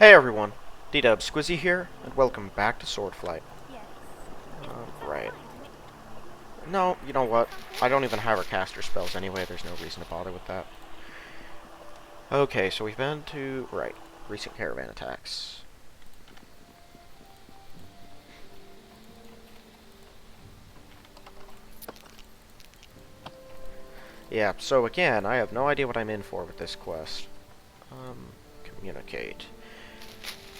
Hey everyone, D-Dub Squizzy here, and welcome back to Swordflight. Right. No, you know what? I don't even have her caster spells anyway, there's no reason to bother with that. Okay, so we've been to... right. Recent caravan attacks. Yeah, so again, I have no idea what I'm in for with this quest. Communicate.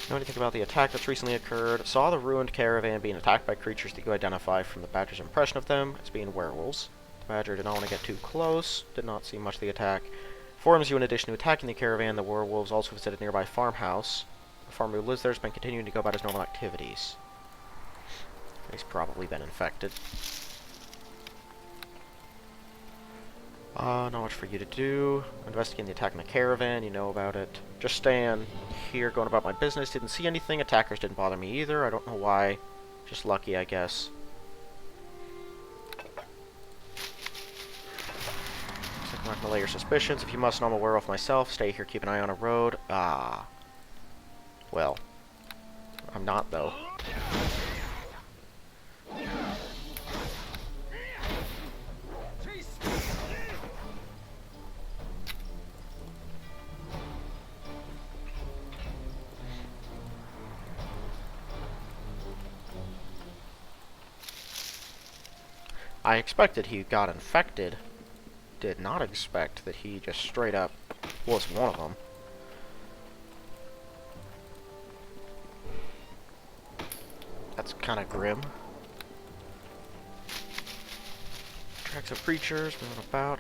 Know anything about the attack that's recently occurred? Saw the ruined caravan being attacked by creatures that you identify from the Badger's impression of them as being werewolves. The Badger did not want to get too close, did not see much of the attack. Informs you in addition to attacking the caravan, the werewolves also visited a nearby farmhouse. The farmer who lives there has been continuing to go about his normal activities. He's probably been infected. Not much for you to do. Investigating the attack in the caravan, you know about it. Just staying here, going about my business. Didn't see anything. Attackers didn't bother me either. I don't know why. Just lucky, I guess. Looks like I'm not gonna lay your suspicions. If you must know, I'm a werewolf myself. Stay here, keep an eye on a road. Ah. Well. I'm not, though. I expected he got infected. Did not expect that he just straight up was one of them. That's kind of grim. Tracks of creatures, moving about.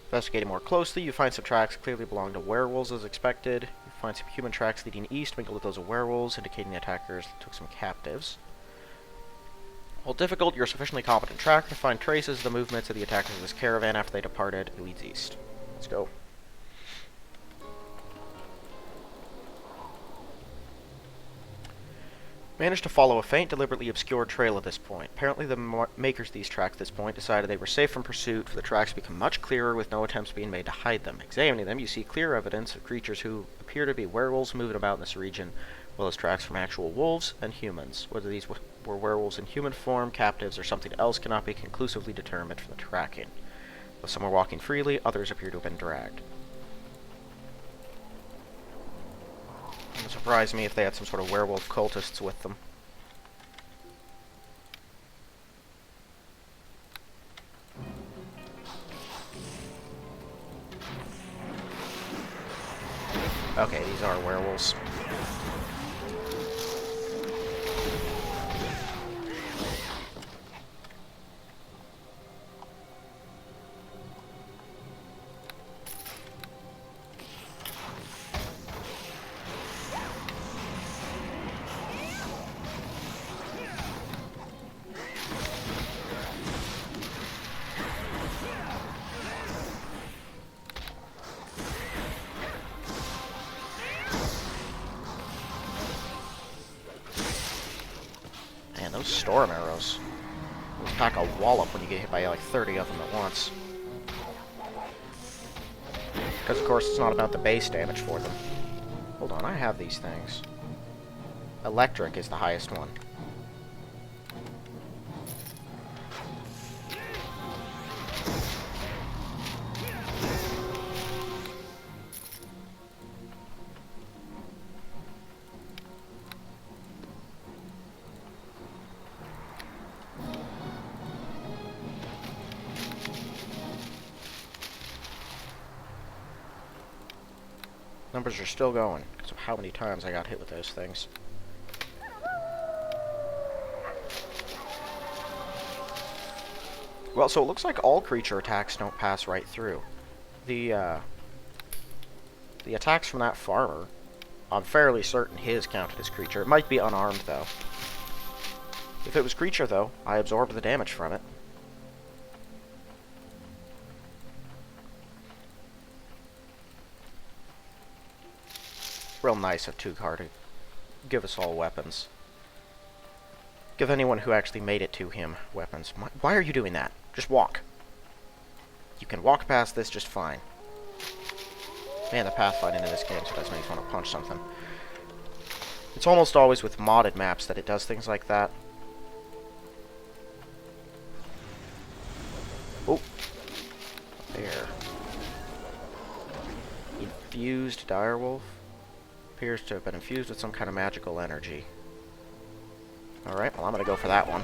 Investigating more closely, you find some tracks clearly belong to werewolves as expected. You find some human tracks leading east mingled with those of werewolves, indicating the attackers took some captives. While difficult, you're a sufficiently competent tracker to find traces of the movements of the attackers of this caravan after they departed. It leads east. Let's go. Managed to follow a faint, deliberately obscured trail at this point. Apparently the makers of these tracks at this point decided they were safe from pursuit, for the tracks become much clearer with no attempts being made to hide them. Examining them, you see clear evidence of creatures who appear to be werewolves moving about in this region, as well as tracks from actual wolves and humans. Whether these were werewolves in human form, captives, or something else cannot be conclusively determined from the tracking. Though some were walking freely, others appear to have been dragged. It would surprise me if they had some sort of werewolf cultists with them. Okay, these are werewolves. Man, those storm arrows. Those pack a wallop when you get hit by like 30 of them at once. Because of course it's not about the base damage for them. Hold on, I have these things. Electric is the highest one. Numbers are still going, because of how many times I got hit with those things. Well, so it looks like all creature attacks don't pass right through. The attacks from that farmer, I'm fairly certain his counted as creature. It might be unarmed, though. If it was creature, though, I absorbed the damage from it. Real nice of Tukar to give us all weapons. Give anyone who actually made it to him weapons. Why are you doing that? Just walk. you can walk past this just fine. Man, the pathfinding in this game sometimes makes me want to punch something. It's almost always with modded maps that it does things like that. Oh. There. Infused direwolf. Appears to have been infused with some kind of magical energy. Alright, well I'm gonna go for that one.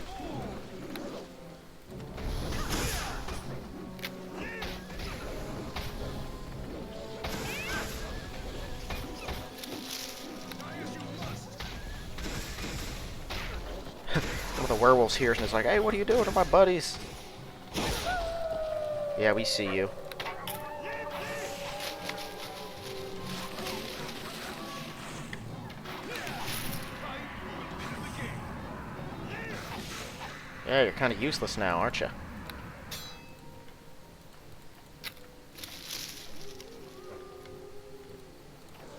One of the werewolves hears and is like, hey, what are you doing to my buddies? Yeah, we see you. Yeah, you're kind of useless now, aren't you?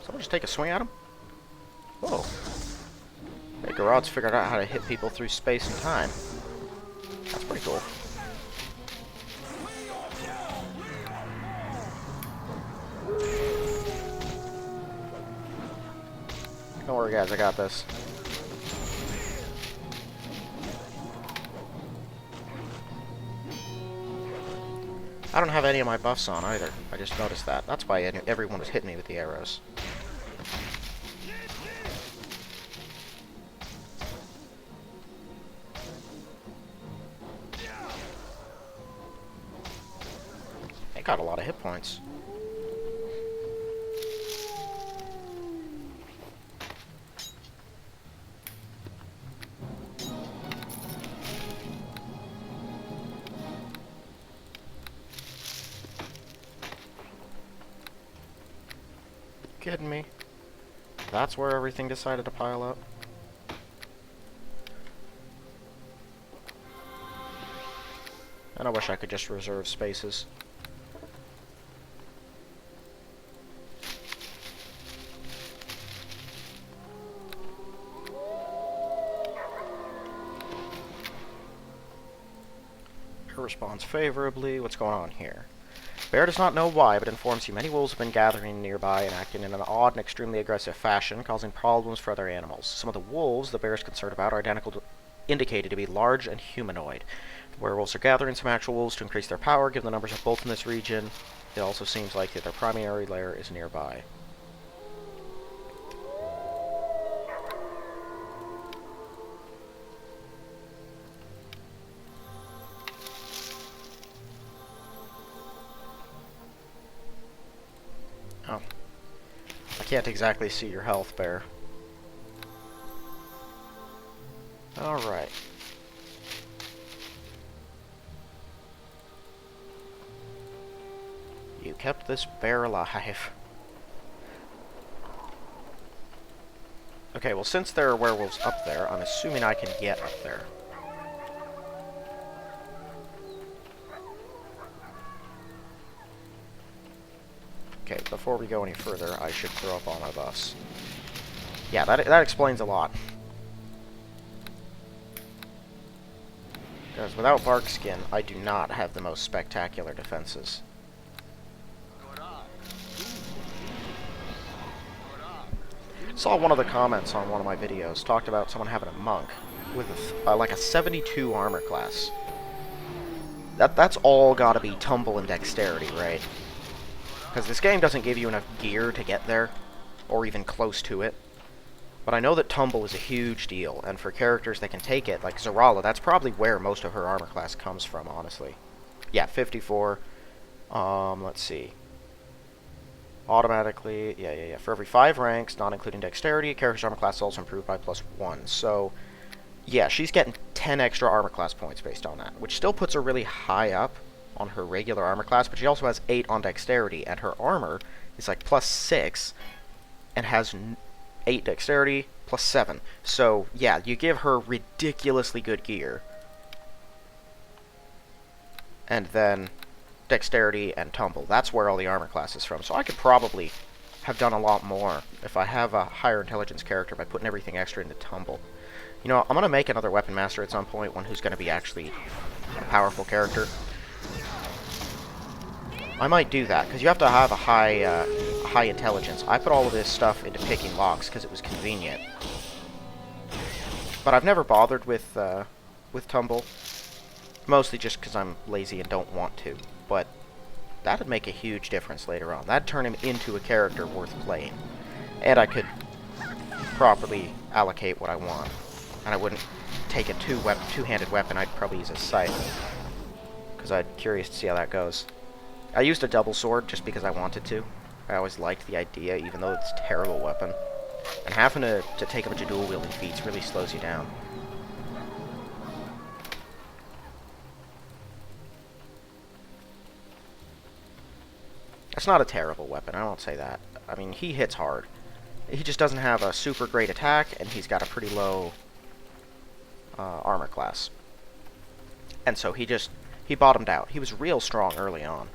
Someone just take a swing at him? Whoa. Hey, Garrod's figured out how to hit people through space and time. That's pretty cool. Don't worry, guys, I got this. I don't have any of my buffs on either. I just noticed that. That's why everyone was hitting me with the arrows. They got a lot of hit points. Kidding me? That's where everything decided to pile up? And I wish I could just reserve spaces. Her responds favorably. What's going on here? Bear does not know why, but informs you many wolves have been gathering nearby and acting in an odd and extremely aggressive fashion, causing problems for other animals. Some of the wolves the bear is concerned about are indicated to be large and humanoid. The werewolves are gathering some actual wolves to increase their power, given the numbers of both in this region. It also seems like that their primary lair is nearby. Oh. I can't exactly see your health, bear. Alright. You kept this bear alive. Okay, well, since there are werewolves up there, I'm assuming I can get up there. Okay, before we go any further, I should throw up all my buffs. Yeah, that explains a lot. Because without bark skin, I do not have the most spectacular defenses. Saw one of the comments on one of my videos talked about someone having a monk with like a 72 armor class. That's all gotta be tumble and dexterity, right? Because this game doesn't give you enough gear to get there, or even close to it. But I know that tumble is a huge deal, and for characters that can take it, like Zarala, that's probably where most of her armor class comes from, honestly. Yeah, 54. Let's see. Automatically, yeah. For every 5 ranks, not including dexterity, a character's armor class is also improved by +1. So, yeah, she's getting 10 extra armor class points based on that, which still puts her really high up on her regular armor class, but she also has 8 on dexterity, and her armor is like +6, and has 8 dexterity, +7. So, yeah, you give her ridiculously good gear, and then dexterity and tumble. That's where all the armor class is from. So I could probably have done a lot more if I have a higher intelligence character by putting everything extra into tumble. You know, I'm going to make another weapon master at some point, one who's going to be actually a powerful character. I might do that, because you have to have a high intelligence. I put all of this stuff into picking locks because it was convenient. But I've never bothered with Tumble. Mostly just because I'm lazy and don't want to. But that'd make a huge difference later on. That'd turn him into a character worth playing. And I could properly allocate what I want. And I wouldn't take a two-handed weapon. I'd probably use a scythe. Because I'm curious to see how that goes. I used a double sword just because I wanted to. I always liked the idea, even though it's a terrible weapon. And having to take a bunch of dual-wielding feats really slows you down. It's not a terrible weapon, I won't say that. I mean, he hits hard. He just doesn't have a super great attack, and he's got a pretty low armor class. And so he bottomed out. He was real strong early on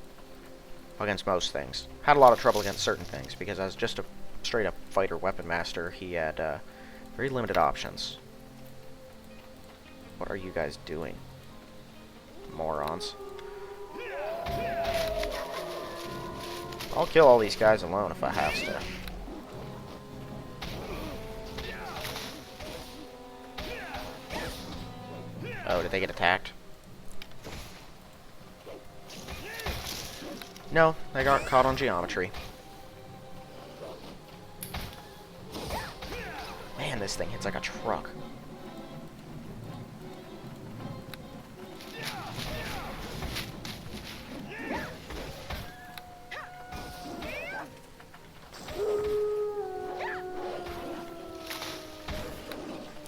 against most things. Had a lot of trouble against certain things, because as just a straight-up fighter weapon master, he had very limited options. What are you guys doing? Morons. I'll kill all these guys alone if I have to. Oh, did they get attacked? No, they got caught on geometry. Man, this thing hits like a truck.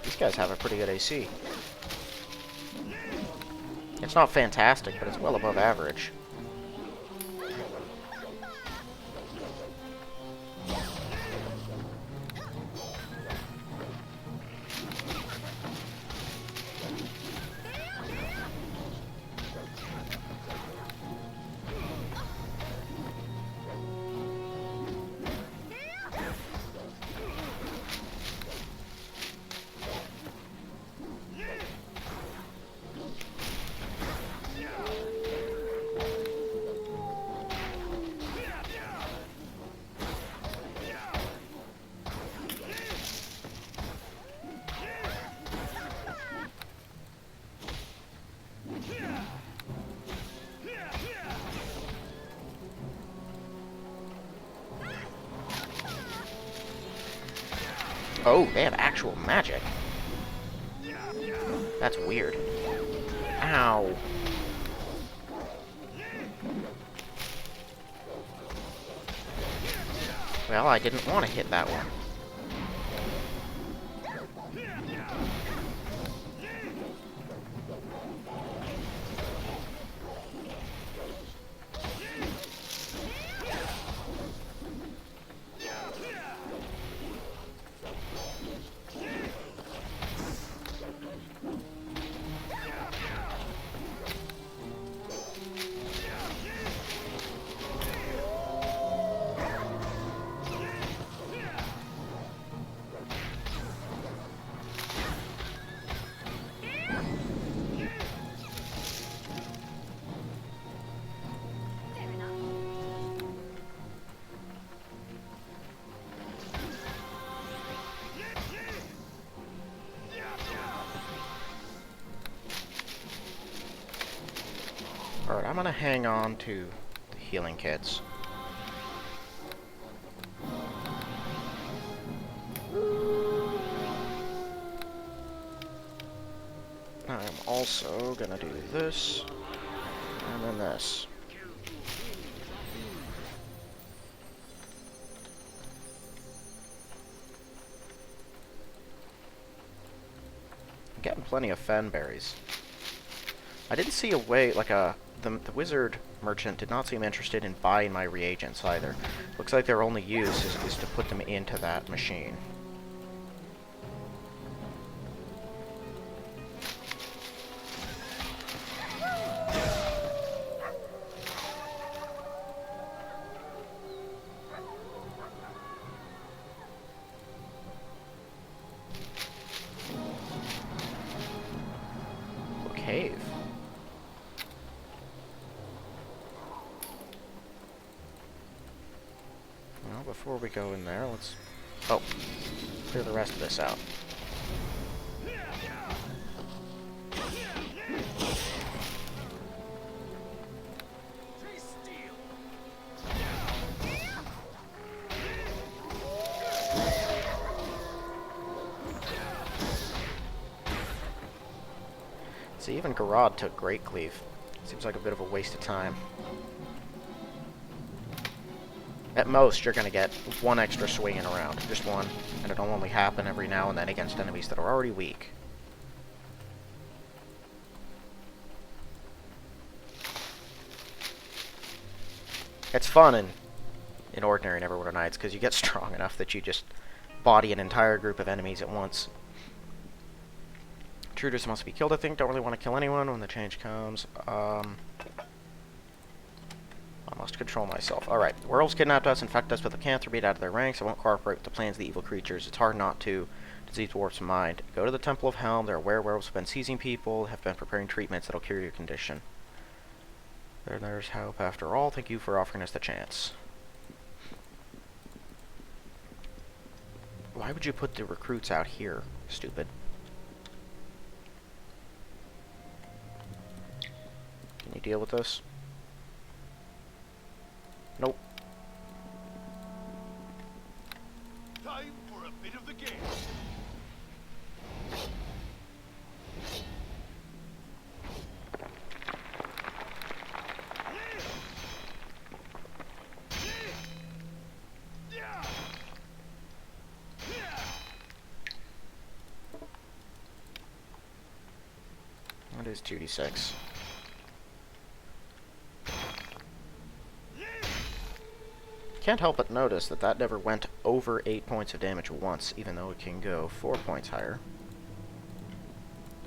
These guys have a pretty good AC. It's not fantastic, but it's well above average. Oh, they have actual magic. That's weird. Ow. Well, I didn't want to hit that one. Alright, I'm gonna hang on to the healing kits. I'm also gonna do this, and then this. I'm getting plenty of fen berries. I didn't see a way, like the wizard merchant did not seem interested in buying my reagents either. Looks like their only use is to put them into that machine. Cave. Well, before we go in there, let's... Oh, clear the rest of this out. See, even Garrod took Great Cleave. Seems like a bit of a waste of time. At most, you're going to get one extra swing in a round. Just one. And it'll only happen every now and then against enemies that are already weak. It's fun in Ordinary Neverwinter Nights, because you get strong enough that you just body an entire group of enemies at once. Intruders must be killed, I think. Don't really want to kill anyone when the change comes. I must control myself. Alright, werewolves kidnapped us, infect us with lycanthropy out of their ranks. I won't cooperate with the plans of the evil creatures. It's hard not to. Disease warps mind. Go to the Temple of Helm. There are werewolves who have been seizing people, have been preparing treatments that'll cure your condition. There's hope after all. Thank you for offering us the chance. Why would you put the recruits out here? Stupid. Can you deal with this? Nope. Time for a bit of the game. What is 2d6? Can't help but notice that that never went over 8 points of damage once, even though it can go 4 points higher.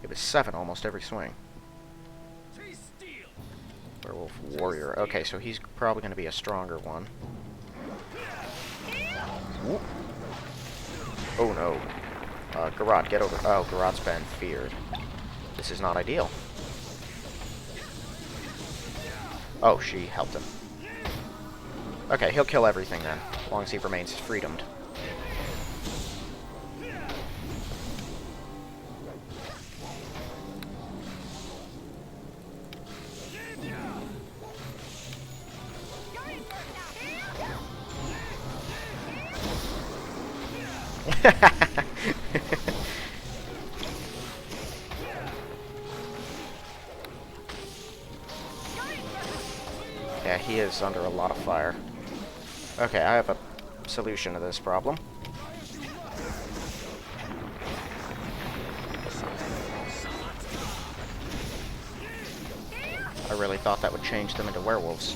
It was 7 almost every swing. Werewolf Warrior. Okay, so he's probably going to be a stronger one. Whoop. Oh no. Garrod, get over. Oh, Garrod's been feared. This is not ideal. Oh, she helped him. Okay, he'll kill everything then, as long as he remains freedomed. Yeah, he is under a lot of fire. Okay, I have a solution to this problem. I really thought that would change them into werewolves.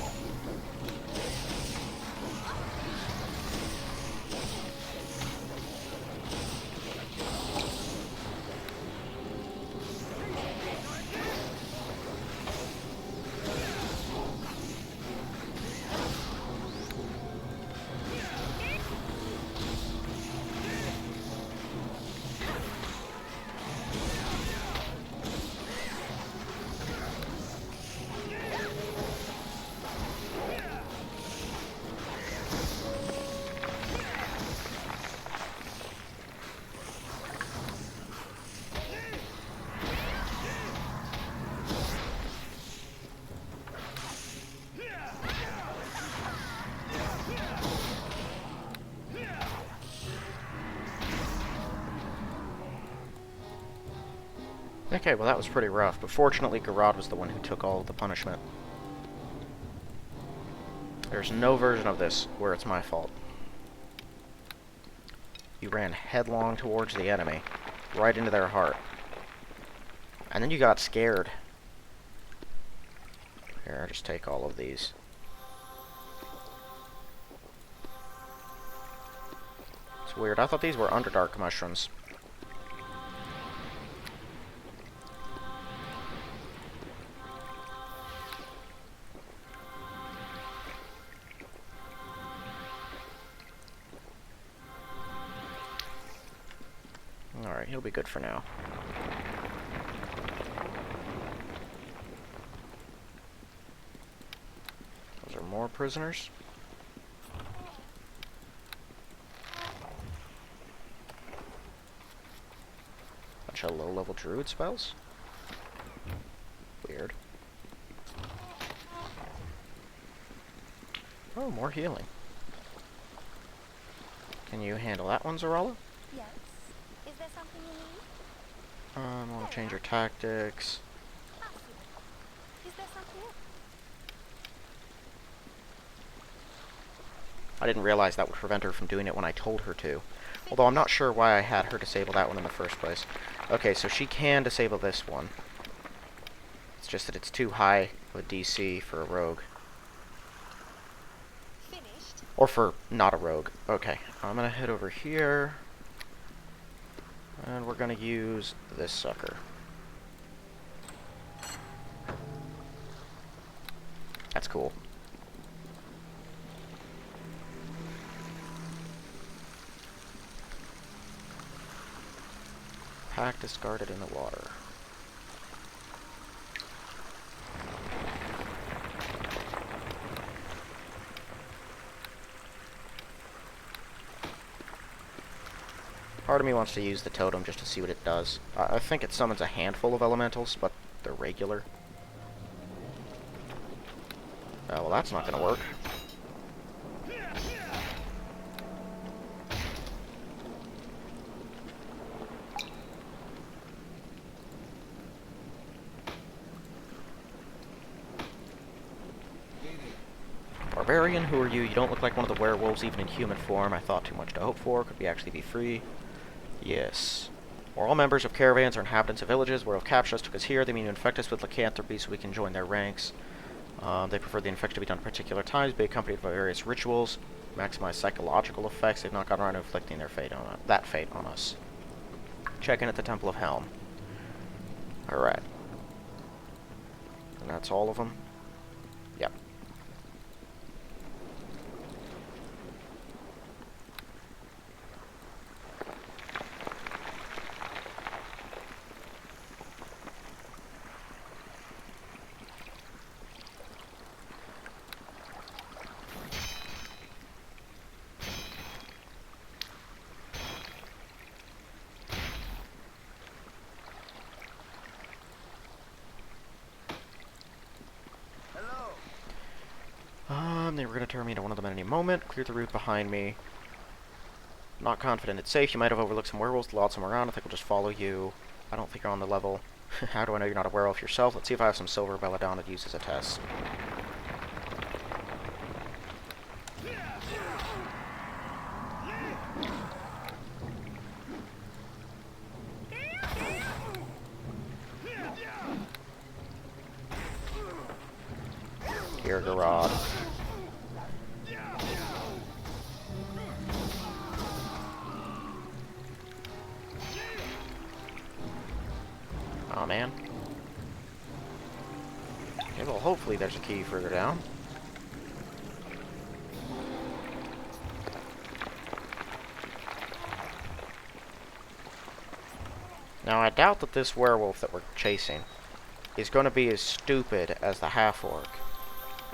Okay, well that was pretty rough, but fortunately Garrod was the one who took all of the punishment. There's no version of this where it's my fault. You ran headlong towards the enemy, right into their heart. And then you got scared. Here, I'll just take all of these. It's weird, I thought these were Underdark mushrooms. Alright, he'll be good for now. Those are more prisoners. bunch of low-level druid spells. Weird. Oh, more healing. Can you handle that one, Zarala? Yes. Is there something you need? I want to change your tactics. Absolutely. Is there something else? I didn't realize that would prevent her from doing it when I told her to. Although I'm not sure why I had her disable that one in the first place. Okay, so she can disable this one. It's just that it's too high of a DC for a rogue. Finished. Or for not a rogue. Okay, I'm gonna head over here. And we're gonna use this sucker. That's cool. Pack discarded in the water. Part of me wants to use the totem just to see what it does. I think it summons a handful of elementals, but they're regular. Oh, well, that's not gonna work. Barbarian, who are you? You don't look like one of the werewolves, even in human form. I thought too much to hope for. Could we actually be free? Yes. We're all members of caravans or inhabitants of villages. Werewolf captured us, took us here. They mean to infect us with lycanthropy so we can join their ranks. They prefer the infection to be done at particular times, be accompanied by various rituals, maximize psychological effects. They've not gotten around to inflicting their fate on that fate on us. Check in at the Temple of Helm. Alright. And that's all of them? Yep. They were going to turn me into one of them at any moment. Clear the route behind me. Not confident it's safe. You might have overlooked some werewolves. Lots of them around. I think we'll just follow you. I don't think you're on the level. How do I know you're not a werewolf yourself? Let's see if I have some silver belladonna to use as a test. Here, Garrod. Aw, man. Okay, well, hopefully there's a key further down. Now, I doubt that this werewolf that we're chasing is going to be as stupid as the half-orc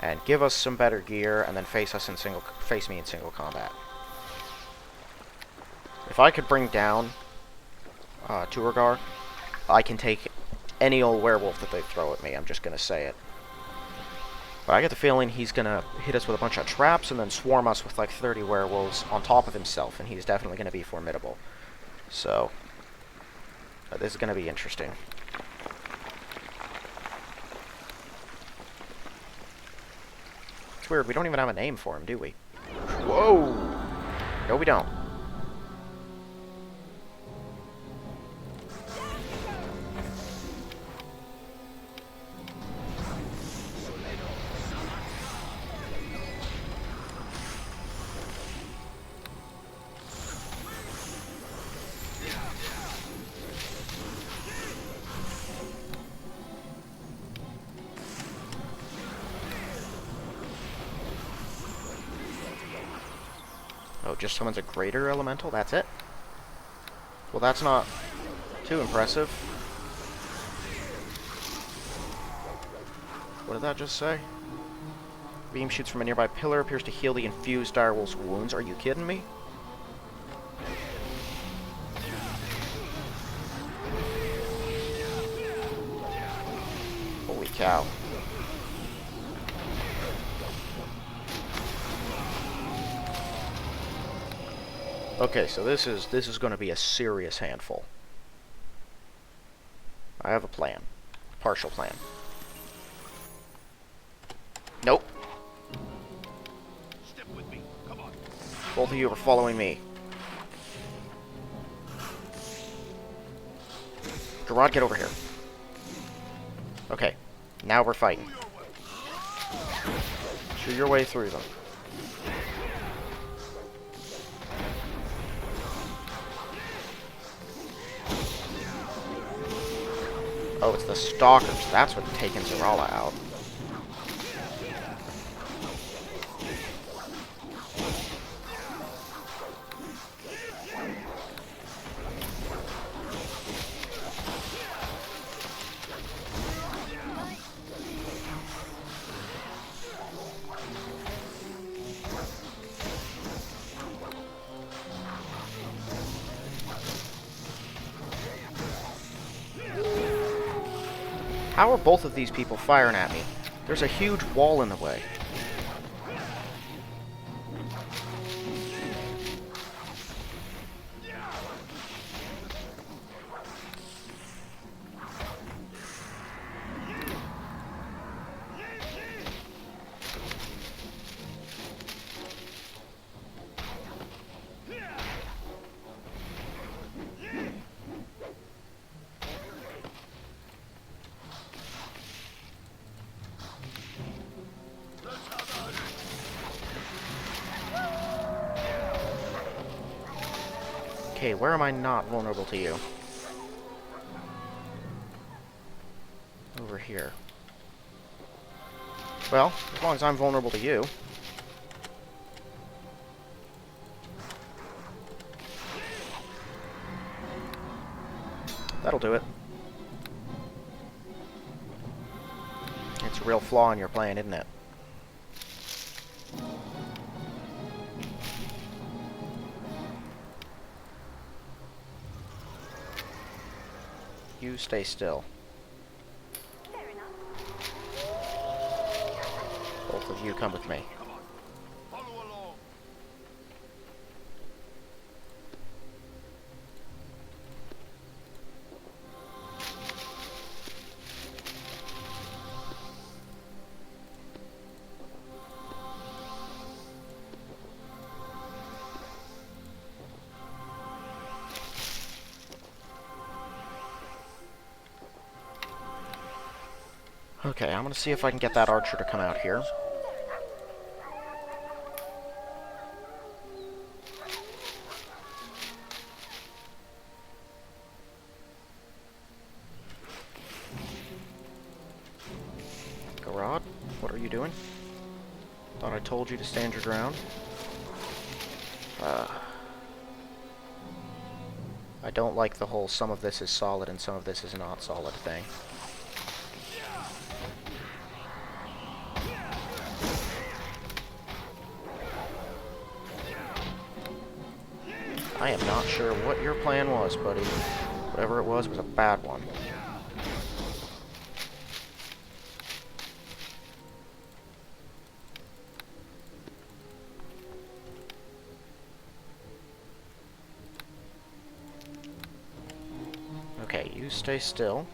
and give us some better gear and then face me in single combat. If I could bring down Turgar, I can take any old werewolf that they throw at me. I'm just going to say it. But I get the feeling he's going to hit us with a bunch of traps and then swarm us with like 30 werewolves on top of himself, and he's definitely going to be formidable. So, this is going to be interesting. It's weird, we don't even have a name for him, do we? Whoa! No, we don't. Oh, just summons a greater elemental? That's it? Well, that's not too impressive. What did that just say? Beam shoots from a nearby pillar, appears to heal the infused direwolf's wounds. Are you kidding me? cow. Okay, so this is going to be a serious handful. I have a plan. Partial plan. Nope. Step with me. Come on. Both of you are following me. Gerard, get over here. Okay, now we're fighting. Shoot your way through them. Oh, it's the stalkers. That's what's taking Zerala out. How are both of these people firing at me? There's a huge wall in the way. Okay, where am I not vulnerable to you? Over here. Well, as long as I'm vulnerable to you. That'll do it. It's a real flaw in your plan, isn't it? You stay still. Fair enough. Both of you come with me. Come on. Follow along. Okay, I'm gonna see if I can get that archer to come out here. Garrod, what are you doing? Thought I told you to stand your ground. I don't like the whole some of this is solid and some of this is not solid thing. I am not sure what your plan was, buddy. Whatever it was a bad one. Okay, you stay still.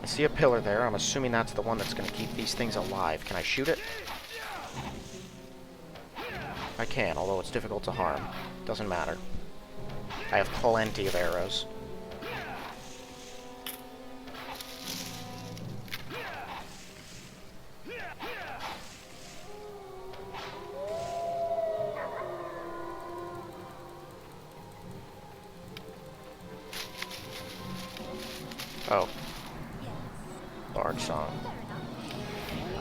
I see a pillar there. I'm assuming that's the one that's going to keep these things alive. Can I shoot it? I can, although it's difficult to harm. Doesn't matter. I have plenty of arrows. Oh. Large song.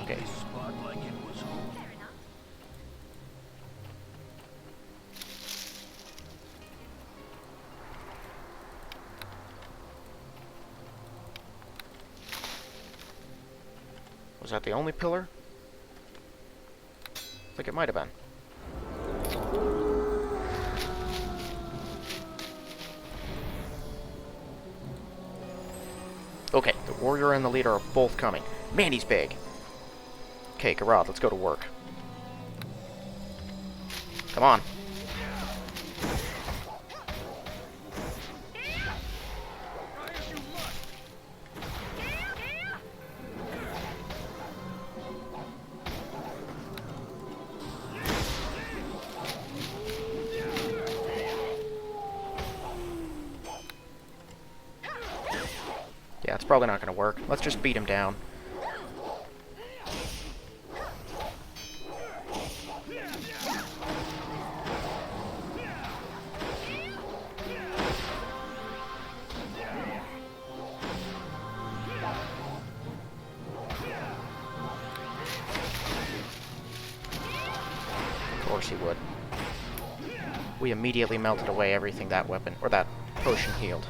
Okay. Spot like it was home. Fair enough. Was that the only pillar? I think it might have been. Okay, warrior and the leader are both coming. Man, he's big. Okay, Garad, let's go to work. Come on. Yeah, it's probably not going to work. Let's just beat him down. Of course he would. We immediately melted away everything that weapon, or that potion healed.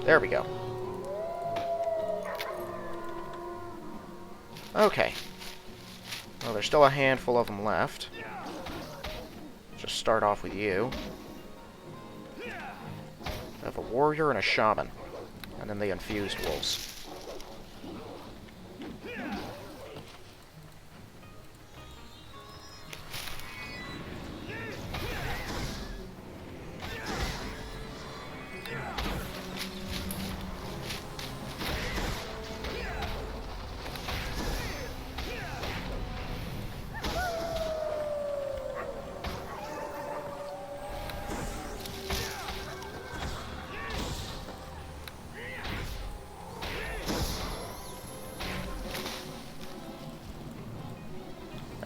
There we go. Okay. Well, there's still a handful of them left. Just start off with you. I have a warrior and a shaman. And then the infused wolves.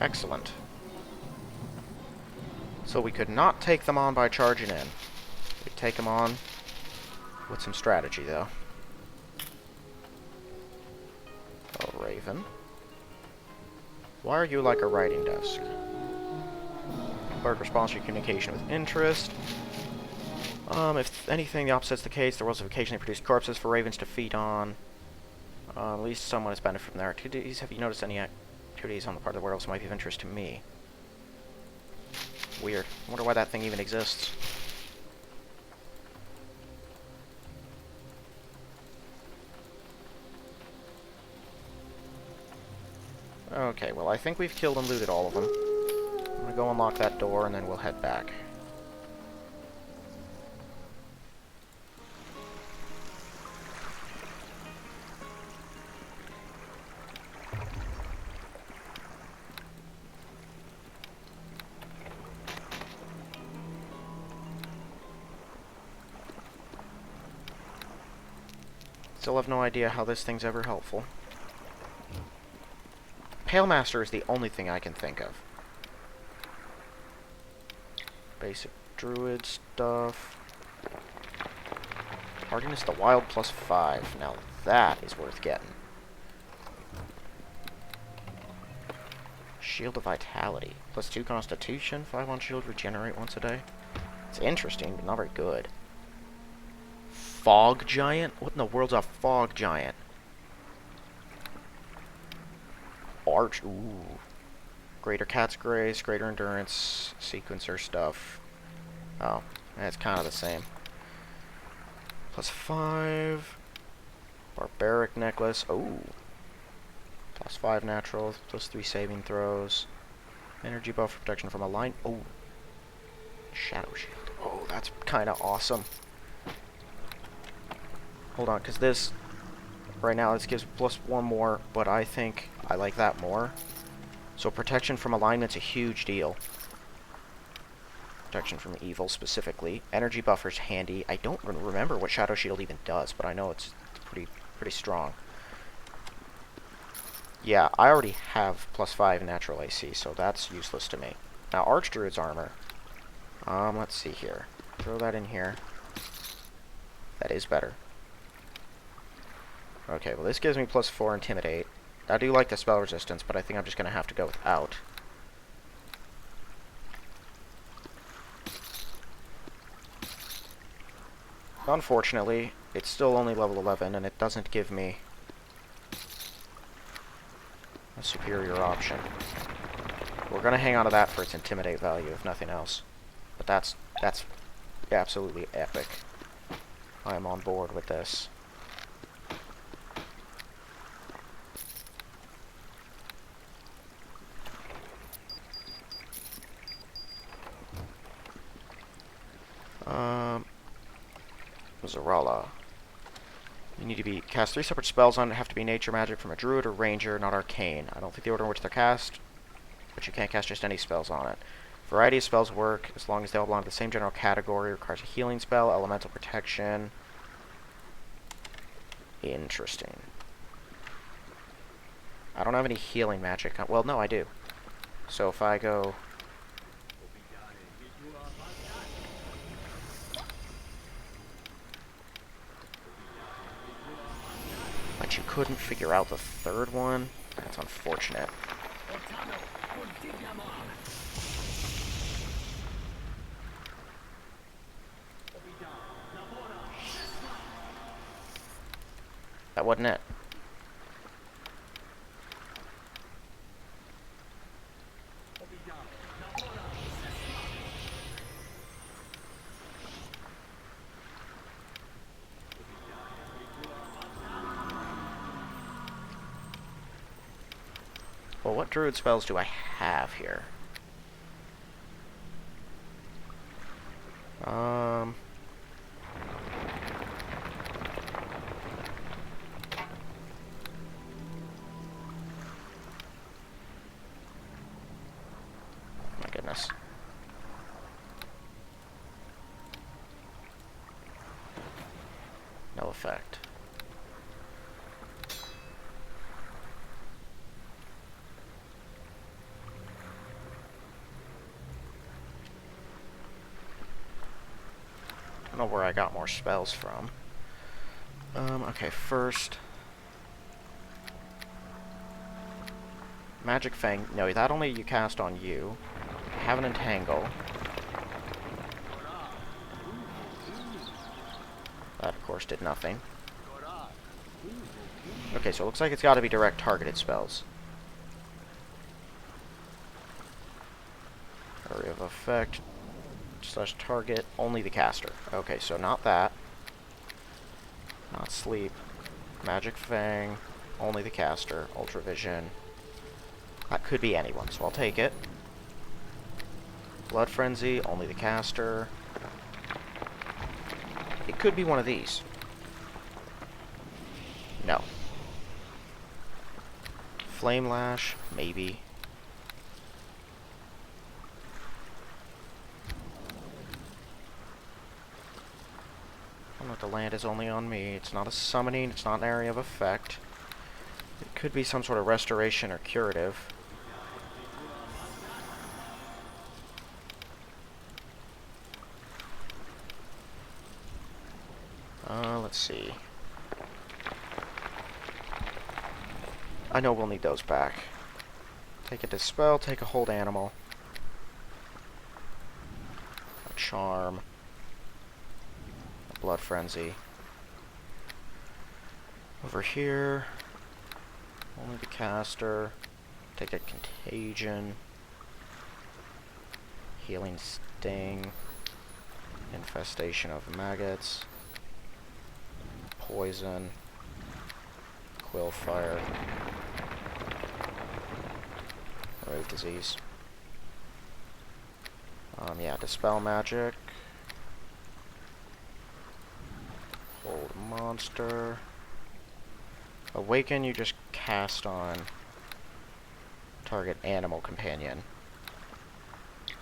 Excellent. So we could not take them on by charging in. We'd take them on with some strategy, though. Oh, Raven. Why are you like a writing desk? Bird responds to your communication with interest. If anything, the opposite's the case. The worlds have occasionally produced corpses for ravens to feed on. At least someone has benefited from their activities. Have you noticed any activities on the part of the werewolves that might be of interest to me? Weird. I wonder why that thing even exists. Okay, well, I think we've killed and looted all of them. I'm gonna go unlock that door, and then we'll head back. Still have no idea how this thing's ever helpful. Pale Master is the only thing I can think of. Basic druid stuff. Hardiness to wild +5. Now that is worth getting. Shield of Vitality. +2 Constitution. 5 on shield. Regenerate once a day. It's interesting, but not very good. Fog Giant? What in the world's a Fog Giant? Arch. Ooh. Greater Cat's Grace, Greater Endurance, Sequencer stuff. Oh, that's kind of the same. +5. Barbaric Necklace. Ooh. +5 natural, +3 saving throws. Energy buff for protection from a line. Oh. Shadow Shield. Oh, that's kind of awesome. Hold on, because this, right now, this gives +1 more, but I think I like that more. So protection from alignment's a huge deal. Protection from evil, specifically. Energy buffer's handy. I don't remember what Shadow Shield even does, but I know it's pretty strong. Yeah, I already have +5 natural AC, so that's useless to me. Now, Archdruid's armor. Let's see here. Throw that in here. That is better. Okay, well this gives me +4 Intimidate. I do like the spell resistance, but I think I'm just going to have to go without. Unfortunately, it's still only level 11, and it doesn't give me a superior option. We're going to hang on to that for its Intimidate value, if nothing else. But that's absolutely epic. I'm on board with this. Zarala. You need to cast 3 separate spells on it. Have to be nature magic from a druid or ranger, not arcane. I don't think the order in which they're cast, but you can't cast just any spells on it. Variety of spells work as long as they all belong to the same general category. Requires a healing spell, elemental protection. Interesting. I don't have any healing magic. Well, no, I do. So if I go... But you couldn't figure out the third one? That's unfortunate. That wasn't it. Well, what druid spells do I have here? My goodness. No effect. I don't know where I got more spells from. Okay, first... Magic Fang. No, that only you cast on you. Have an Entangle. That, of course, did nothing. Okay, so it looks like it's got to be direct targeted spells. Area of effect / target, only the caster. Okay, so not that. Not sleep. Magic Fang, only the caster. Ultravision. That could be anyone, so I'll take it. Blood Frenzy, only the caster. It could be one of these. No. Flame Lash, maybe. I don't know if the land is only on me. It's not a summoning, it's not an area of effect. It could be some sort of restoration or curative. Let's see. I know we'll need those back. Take a Dispel, take a Hold Animal. A Charm. A Blood Frenzy. Over here, only the caster. Take a Contagion. Healing Sting. Infestation of Maggots. Poison. Quillfire. Remove disease. Yeah, Dispel Magic. Hold Monster. Awaken, you just cast on target animal companion.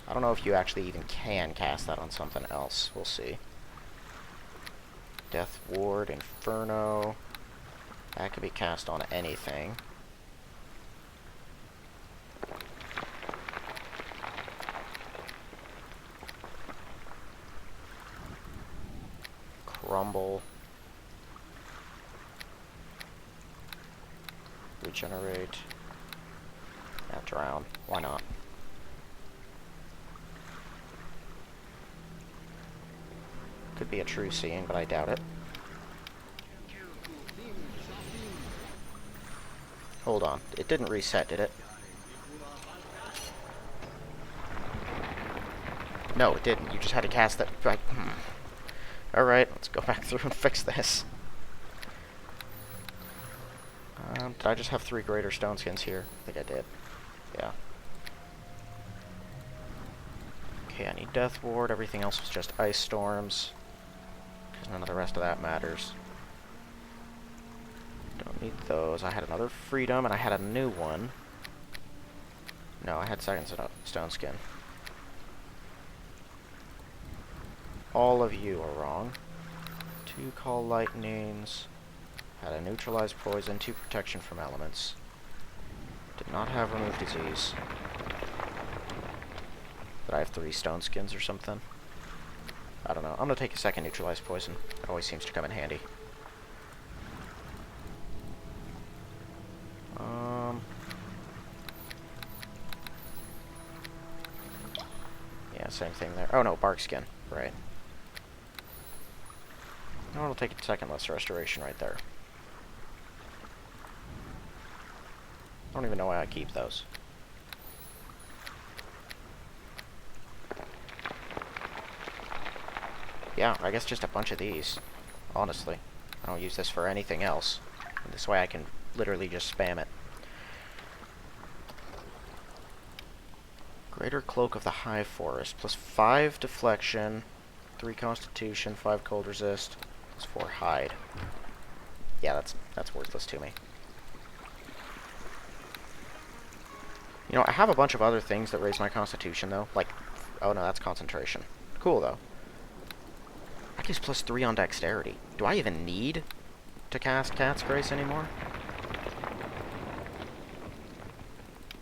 I don't know if you actually even can cast that on something else. We'll see. Death Ward, Inferno. That could be cast on anything. Crumble. Regenerate. Yeah, Drown. Why not? Could be a true seeing, but I doubt it. Hold on. It didn't reset, did it? No, it didn't. You just had to cast that. Alright, let's go back through and fix this. Did I just have 3 greater stone skins here? I think I did. Yeah. Okay, I need Death Ward. Everything else was just Ice Storms. Because none of the rest of that matters. Don't need those. I had another Freedom, and I had a new one. No, I had Second Stone Skin. All of you are wrong. 2 Call Lightnings. Had a Neutralize Poison, 2 Protection from Elements. Did not have Remove Disease. But I have 3 Stone Skins or something. I don't know. I'm gonna take a second Neutralize Poison. It always seems to come in handy. Yeah, same thing there. Oh no, Bark Skin. Right. No, I'll take a second less Restoration right there. I don't even know why I keep those. Yeah, I guess just a bunch of these. Honestly. I don't use this for anything else. And this way I can literally just spam it. Greater Cloak of the High Forest. Plus 5 Deflection, 3 Constitution, 5 Cold Resist, plus 4 Hide. Yeah, that's worthless to me. You know, I have a bunch of other things that raise my Constitution, though. Like, oh no, that's Concentration. Cool, though. I guess plus 3 on Dexterity. Do I even need to cast Cat's Grace anymore?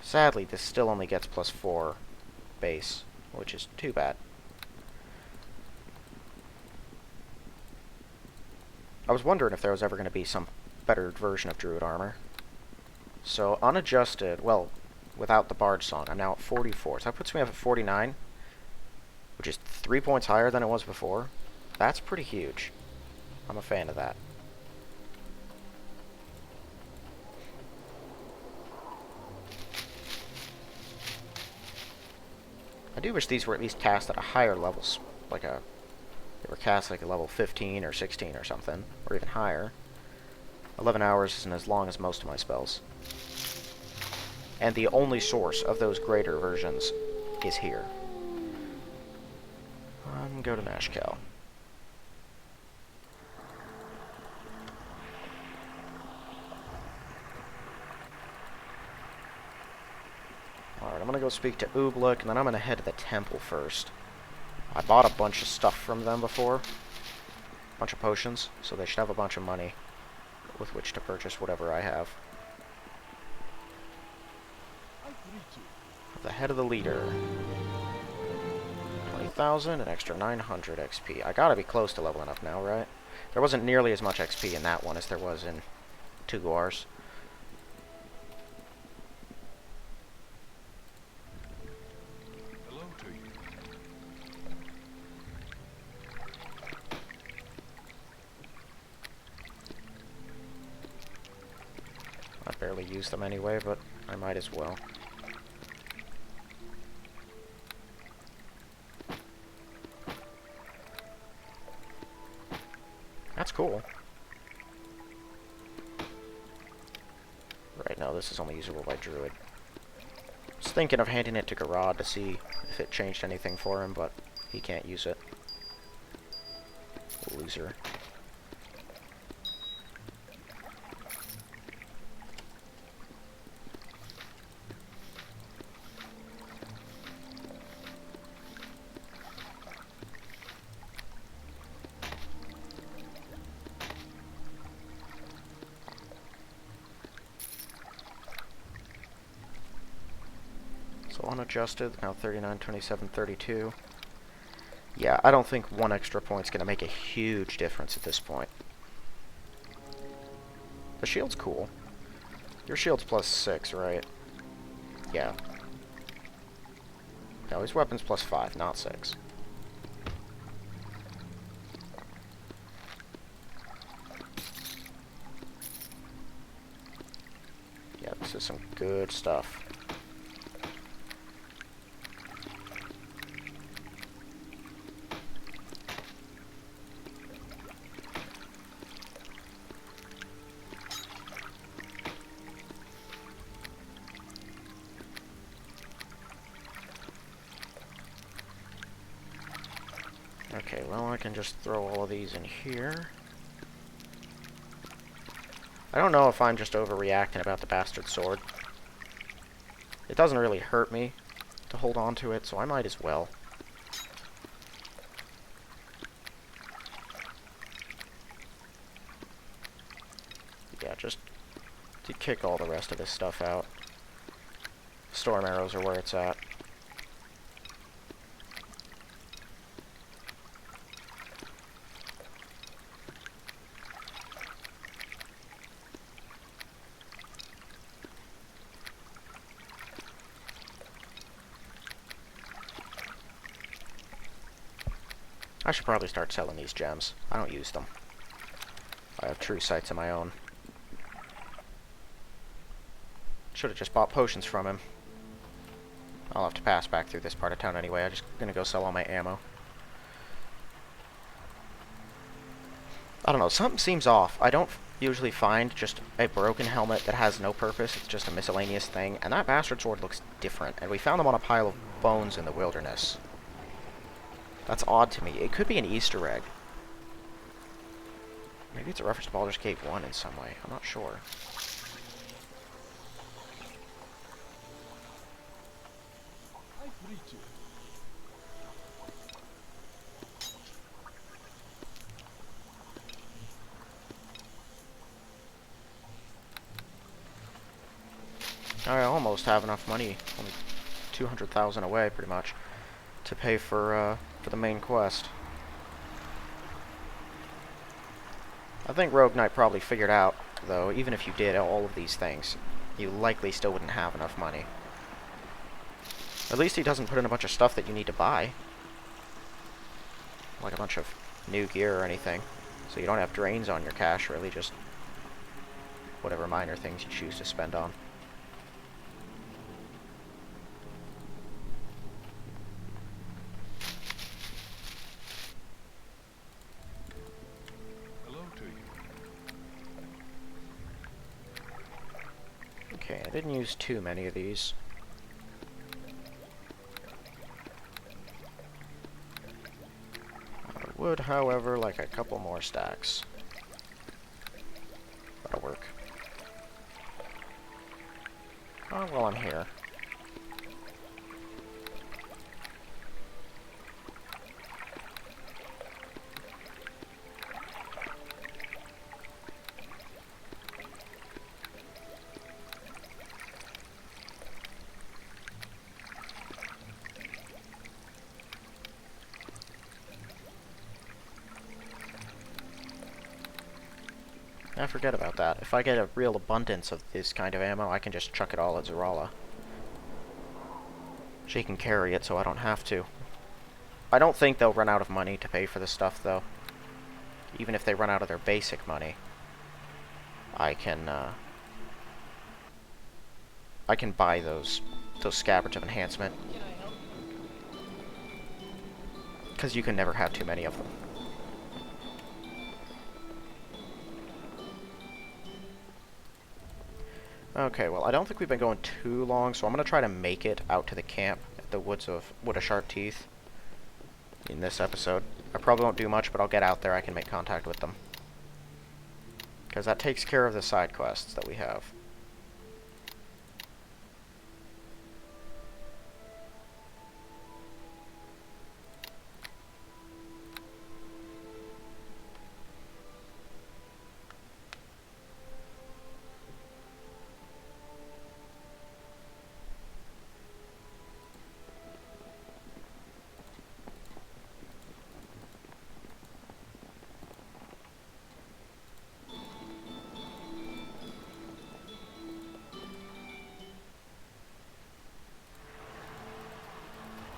Sadly, this still only gets plus 4 base, which is too bad. I was wondering if there was ever going to be some better version of Druid Armor. So, unadjusted, well, without the Bard Song, I'm now at 44. So that puts me up at 49, which is 3 points higher than it was before. That's pretty huge. I'm a fan of that. I do wish these were at least cast at a higher level, like they were cast like a level 15 or 16 or something, or even higher. 11 hours isn't as long as most of my spells. And the only source of those greater versions is here. Go to Nashkel. Alright, I'm gonna go speak to Ooblik, and then I'm gonna head to the temple first. I bought a bunch of stuff from them before. A bunch of potions, so they should have a bunch of money with which to purchase whatever I have. The head of the leader. 20,000, an extra 900 XP. I gotta be close to leveling up now, right? There wasn't nearly as much XP in that one as there was in Tuguar's. Hello to you. I barely use them anyway, but I might as well. That's cool. Right now, this is only usable by Druid. I was thinking of handing it to Garad to see if it changed anything for him, but he can't use it. Loser. So unadjusted, now 39, 27, 32. Yeah, I don't think one extra point's gonna make a huge difference at this point. The shield's cool. Your shield's plus 6, right? Yeah. No, his weapon's plus 5, not 6. Yeah, this is some good stuff. Okay, well, I can just throw all of these in here. I don't know if I'm just overreacting about the bastard sword. It doesn't really hurt me to hold on to it, so I might as well. Yeah, just to kick all the rest of this stuff out. Storm arrows are where it's at. I should probably start selling these gems. I don't use them. I have true sights of my own. Should have just bought potions from him. I'll have to pass back through this part of town anyway. I'm just gonna go sell all my ammo. I don't know, something seems off. I don't usually find just a broken helmet that has no purpose. It's just a miscellaneous thing. And that bastard sword looks different. And we found them on a pile of bones in the wilderness. That's odd to me. It could be an Easter egg. Maybe it's a reference to Baldur's Gate 1 in some way. I'm not sure. I almost have enough money, only 200,000 away, pretty much, to pay for the main quest. I think Rogue Knight probably figured out, though, even if you did all of these things, you likely still wouldn't have enough money. At least he doesn't put in a bunch of stuff that you need to buy. Like a bunch of new gear or anything. So you don't have drains on your cash, really, just whatever minor things you choose to spend on. Hello to you. Okay, I didn't use too many of these. I would, however, like a couple more stacks. That'll work. Oh, well, I'm here. I forget about that. If I get a real abundance of this kind of ammo, I can just chuck it all at Zarala. She can carry it, so I don't have to. I don't think they'll run out of money to pay for this stuff, though. Even if they run out of their basic money, I can buy those scabbards of enhancement. Because you can never have too many of them. Okay, well, I don't think we've been going too long, so I'm going to try to make it out to the camp at the Wood of Sharp Teeth in this episode. I probably won't do much, but I'll get out there. I can make contact with them. Because that takes care of the side quests that we have.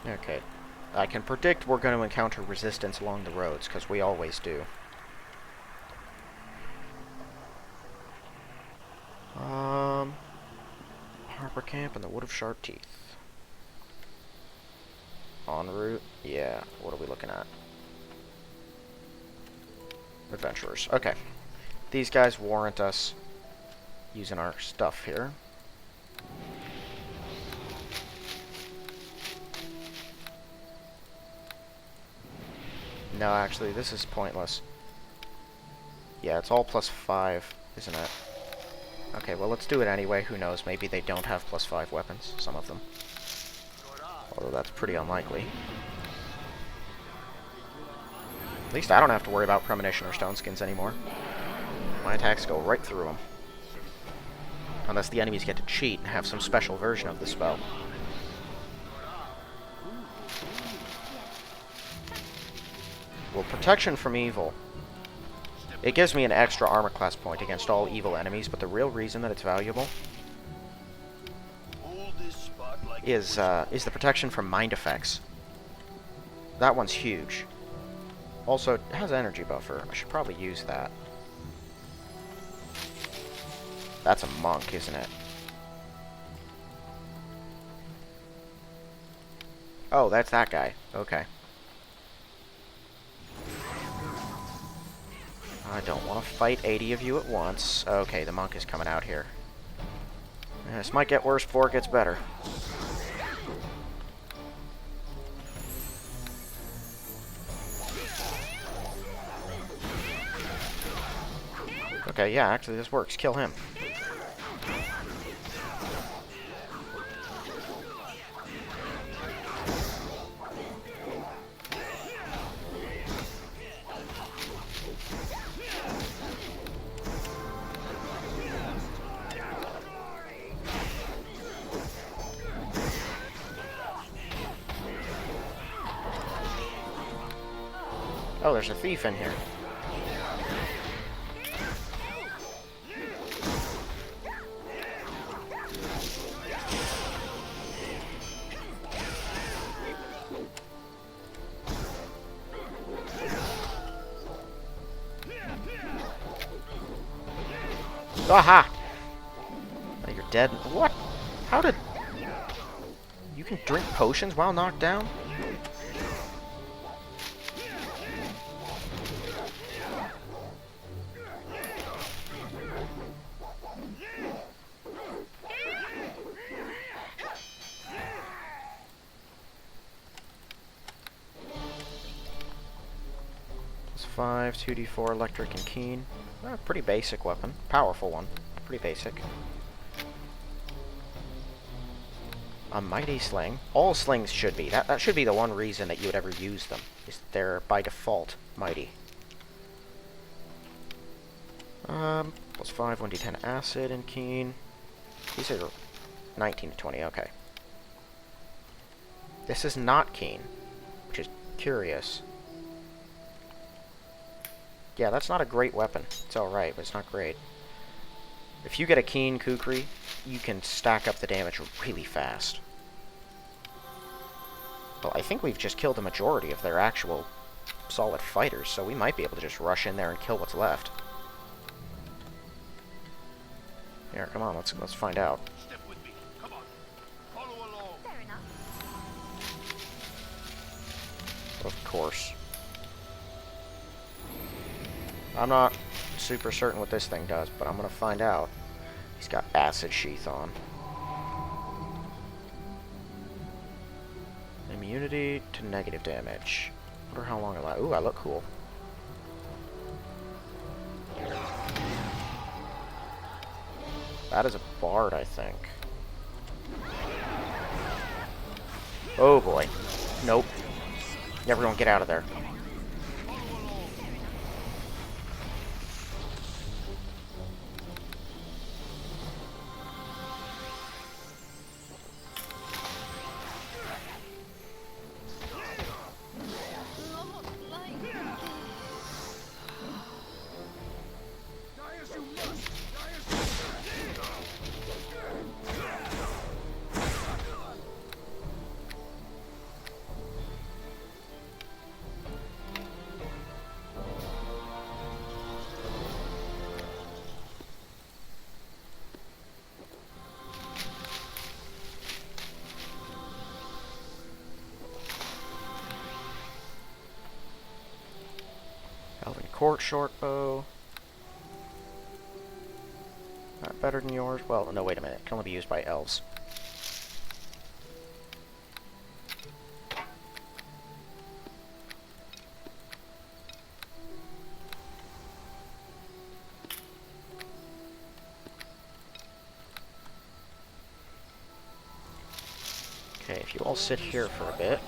Okay. I can predict we're going to encounter resistance along the roads, because we always do. Harbor Camp and the Wood of Sharp Teeth. En route? Yeah. What are we looking at? Adventurers. Okay. These guys warrant us using our stuff here. No, actually, this is pointless. Yeah, it's all +5, isn't it? Okay, well, let's do it anyway. Who knows? Maybe they don't have +5 weapons, some of them. Although that's pretty unlikely. At least I don't have to worry about premonition or stone skins anymore. My attacks go right through them. Unless the enemies get to cheat and have some special version of the spell. Well, protection from evil. It gives me an extra armor class point against all evil enemies, but the real reason that it's valuable is the protection from mind effects. That one's huge. Also, it has energy buffer. I should probably use that. That's a monk, isn't it? Oh, that's that guy. Okay. I don't want to fight 80 of you at once. Okay, the monk is coming out here. This might get worse before it gets better. Okay, yeah, actually this works. Kill him. Oh, there's a thief in here. Aha! Oh, you're dead. What? How did... You can drink potions while knocked down? +5, 2d4 electric and keen. Pretty basic weapon. Powerful one. Pretty basic. A mighty sling. All slings should be. That should be the one reason that you would ever use them. Is that they're by default mighty. +5, 1d10 acid and keen. These are 19 to 20. Okay. This is not keen, which is curious. Yeah, that's not a great weapon. It's alright, but it's not great. If you get a keen kukri, you can stack up the damage really fast. Well, I think we've just killed the majority of their actual solid fighters, so we might be able to just rush in there and kill what's left. Here, come on, let's find out. Step with me. Come on. Follow along. Fair enough. Of course. I'm not super certain what this thing does, but I'm gonna find out. He's got acid sheath on. Immunity to negative damage. Wonder how long it lasts. Ooh, I look cool. That is a bard, I think. Oh boy. Nope. Everyone get out of there. Elven Court short bow. Not better than yours. Well, no, wait a minute. It can only be used by elves. If you all sit here for a bit.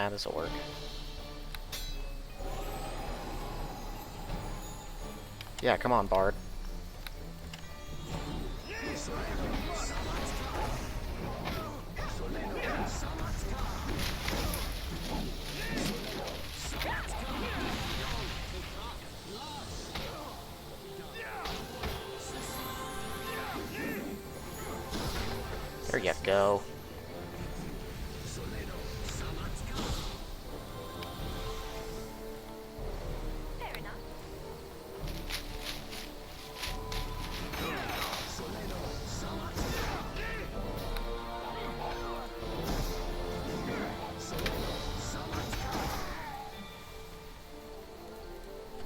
This'll work. Yeah, come on, Bard. There you go. Fair enough.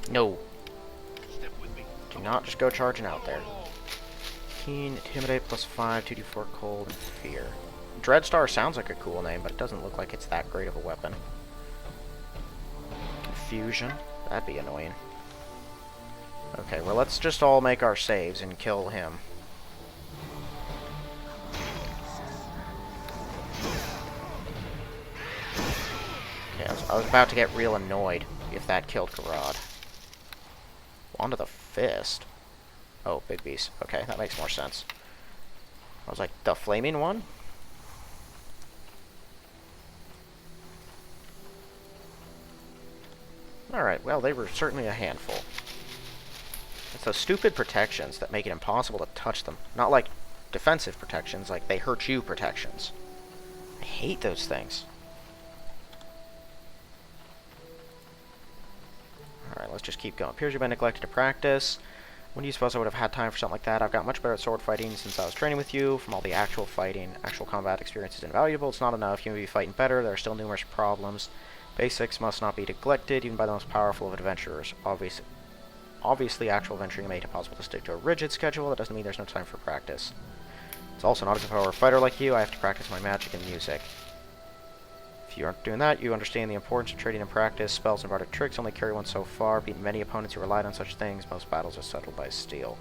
No. Step with me. Do not just go charging out there. Keen, Intimidate +5, 2d4 Cold, and Fear. Dreadstar sounds like a cool name, but it doesn't look like it's that great of a weapon. Confusion. That'd be annoying. Okay, well, let's just all make our saves and kill him. Okay, I was about to get real annoyed if that killed Garrod. Onto the Fist. Oh, Big Beast. Okay, that makes more sense. I was like, the flaming one? Alright, well, they were certainly a handful. It's those stupid protections that make it impossible to touch them. Not like defensive protections, like they hurt you protections. I hate those things. Alright, let's just keep going. Appears you've been neglected to practice. When do you suppose I would have had time for something like that? I've got much better at sword fighting since I was training with you. From all the actual fighting, actual combat experience is invaluable. It's not enough. You may be fighting better. There are still numerous problems. Basics must not be neglected, even by the most powerful of adventurers. Obviously, actual adventuring made it impossible to stick to a rigid schedule. That doesn't mean there's no time for practice. It's also not as if I were a fighter like you. I have to practice my magic and music. If you aren't doing that, you understand the importance of trading in practice. Spells and bardic tricks only carry one so far. Beat many opponents who relied on such things. Most battles are settled by steel.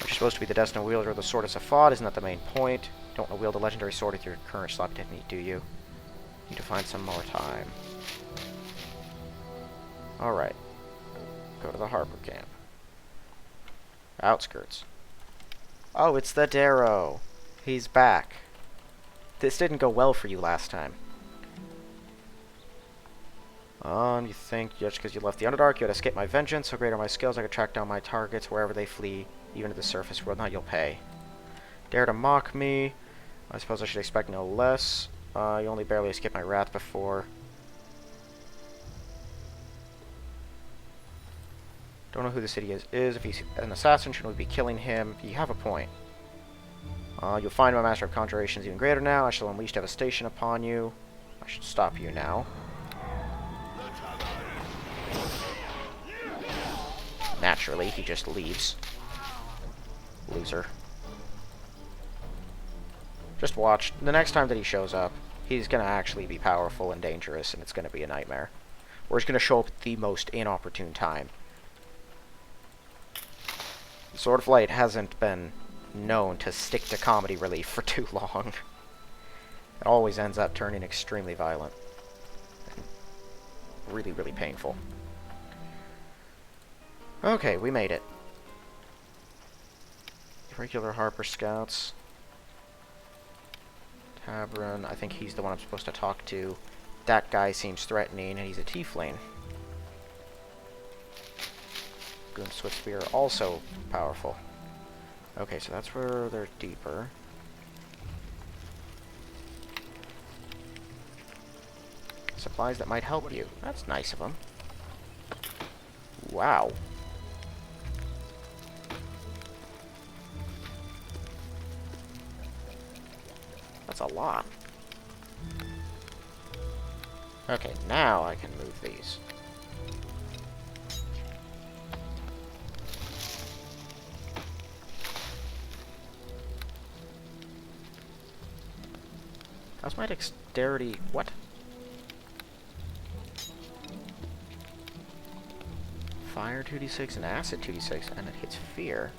You're supposed to be the destined wielder of the sword as a fought. Isn't that the main point? Don't want to wield a legendary sword with your current slap technique, do you? Need to find some more time. Alright. Go to the harbor camp. Outskirts. Oh, it's the Darrow. He's back. This didn't go well for you last time. You think just because you left the Underdark, you had escaped my vengeance. So great are my skills, I could track down my targets wherever they flee, even to the surface world. Now you'll pay. Dare to mock me. I suppose I should expect no less. You only barely escaped my wrath before. Don't know who the city is. If he's an assassin, shouldn't we be killing him? You have a point. You'll find my master of conjurations even greater now. I shall unleash devastation upon you. I should stop you now. Naturally, he just leaves. Loser. Just watch. The next time that he shows up, he's going to actually be powerful and dangerous, and it's going to be a nightmare. Or he's going to show up at the most inopportune time. Swordflight hasn't been known to stick to comedy relief for too long. It always ends up turning extremely violent. And really, really painful. Okay, we made it. Regular Harper Scouts. Tavern, I think he's the one I'm supposed to talk to. That guy seems threatening, and he's a tiefling. Goon Swift Spear, also powerful. Okay, so that's where they're deeper. Supplies that might help you. That's nice of them. Wow. That's a lot. Okay, now I can move these. How's my dexterity? What? Fire 2d6 and acid 2d6, and it hits fear.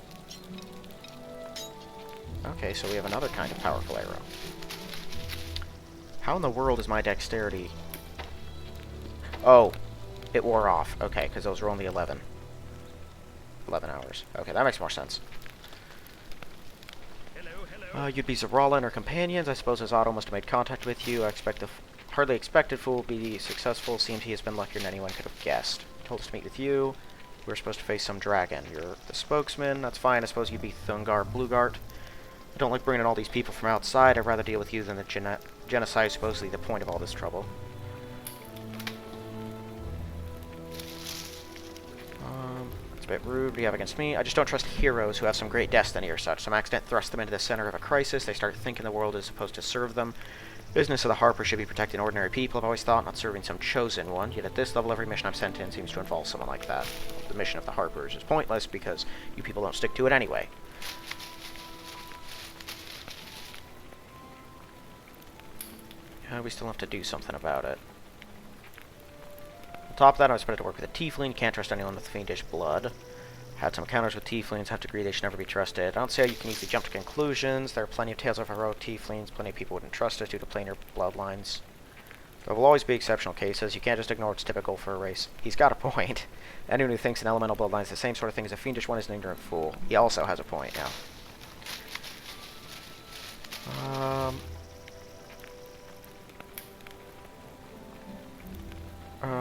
Okay, so we have another kind of powerful arrow. How in the world is my dexterity? Oh, it wore off. Okay, because those were only 11 hours. Okay, that makes more sense. You'd be Zarala and her companions. I suppose his auto must have made contact with you. I expect the hardly expected fool will be successful. Seems he has been luckier than anyone could have guessed. He told us to meet with you. We were supposed to face some dragon. You're the spokesman. That's fine. I suppose you'd be Thungar Bluegart. I don't like bringing in all these people from outside. I'd rather deal with you than the genocide, supposedly the point of all this trouble. It's a bit rude. What do you have against me? I just don't trust heroes who have some great destiny or such. Some accident thrust them into the center of a crisis. They start thinking the world is supposed to serve them. Business of the Harper should be protecting ordinary people, I've always thought, not serving some chosen one. Yet at this level, every mission I'm sent in seems to involve someone like that. The mission of the Harpers is pointless because you people don't stick to it anyway. We still have to do something about it. On top of that, I was expected to work with a tiefling. Can't trust anyone with fiendish blood. Had some encounters with tieflings. Have to agree they should never be trusted. I don't see how you can easily jump to conclusions. There are plenty of tales of heroic tieflings. Plenty of people wouldn't trust us due to planar bloodlines. There will always be exceptional cases. You can't just ignore it's typical for a race. He's got a point. Anyone who thinks an elemental bloodline is the same sort of thing as a fiendish one is an ignorant fool. He also has a point now.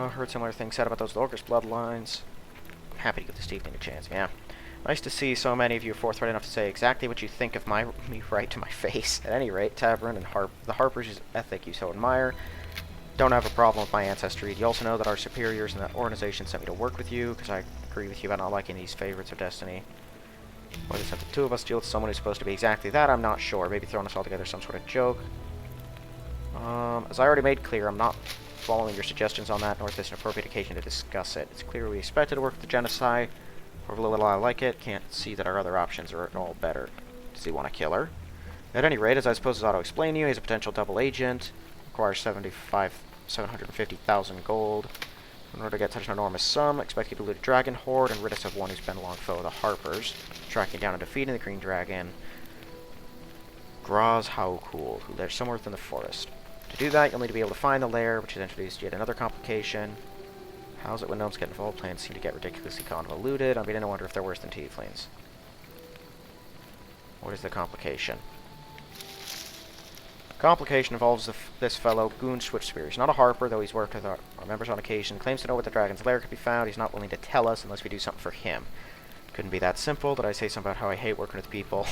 Heard similar things said about those Lorgris bloodlines. Happy to give this tiefling a chance, yeah. Nice to see so many of you forthright enough to say exactly what you think of me right to my face. At any rate, Tavern and the Harpers' ethic you so admire. Don't have a problem with my ancestry. You also know that our superiors in that organization sent me to work with you, because I agree with you about not liking these favorites of destiny. Why they sent the two of us to deal with someone who's supposed to be exactly that, I'm not sure. Maybe throwing us all together some sort of joke. As I already made clear, I'm not following your suggestions on that, nor is this an appropriate occasion to discuss it. It's clear we expected to work with the genocide. For a little I like it, can't see that our other options are at all better. Does he want to kill her? At any rate, as I suppose is auto-explain to you, he's a potential double agent. Requires 750,000 gold. In order to get such an enormous sum, expect you to loot a dragon horde and rid us of one who's been a long foe of the Harpers. Tracking down and defeating the green dragon. Graz Hau'Kul, who lives somewhere within the forest. To do that, you'll need to be able to find the lair, which has introduced yet another complication. How's it when gnomes get involved? Plans seem to get ridiculously convoluted. I'm beginning to wonder if they're worse than tieflings. What is the complication? Complication involves this fellow, Goon Switchspear. He's not a Harper, though he's worked with our members on occasion. Claims to know where the dragon's lair could be found. He's not willing to tell us unless we do something for him. Couldn't be that simple. Did I say something about how I hate working with people?